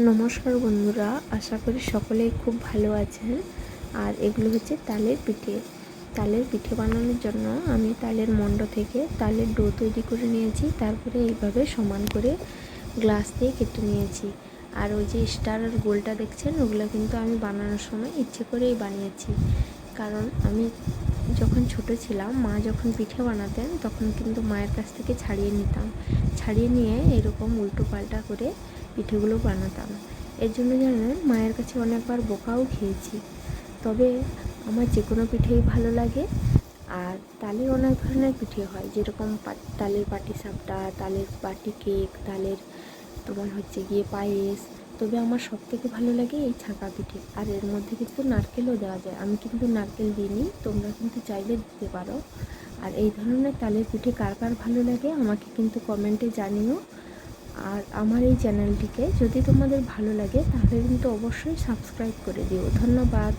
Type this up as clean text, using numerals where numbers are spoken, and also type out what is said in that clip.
নমস্কার বন্ধুরা, আশা করি সকলেই খুব ভালো আছেন। আর এগুলো হচ্ছে তালের পিঠে বানানোর জন্য আমি তালের মণ্ড থেকে তালের ডো তৈরি করে নিয়েছি। তারপরে এইভাবে সমান করে গ্লাস দিয়ে কেটে নিয়েছি। আর ওই যে স্টার আর গোলটা দেখছেন, ওগুলো কিন্তু আমি বানানোর সময় ইচ্ছে করেই বানিয়েছি। কারণ আমি যখন ছোট ছিলাম, মা যখন পিঠে বানাতেন তখন কিন্তু মায়ের কাছ থেকে ছাড়িয়ে নিয়ে এরকম উল্টো পাল্টা করে পিঠেগুলো বানাতাম। এর জন্য জানেন, মায়ের কাছে অনেকবার বোকাও খেয়েছি। তবে আমার যে কোনো পিঠেই ভালো লাগে। আর তালের অনেক ধরনের পিঠে হয়, যেরকম তালের পাটিসাপটা, তালের বাটি কেক, তালের তোমার হচ্ছে গিয়ে পায়েস। তবে আমার সব থেকে ভালো লাগে এই ছাঁকা পিঠে। আর এর মধ্যে কিন্তু নারকেলও দেওয়া যায়, আমি কিন্তু নারকেল দিইনি, তোমরা কিন্তু চাইলে দিতে পারো। আর এই ধরনের তালের পিঠে কার কার ভালো লাগে আমাকে কিন্তু কমেন্টে জানিও। আর আমার এই চ্যানেলটিকে যদি তোমাদের ভালো লাগে তাহলে কিন্তু অবশ্যই সাবস্ক্রাইব করে দিও। ধন্যবাদ।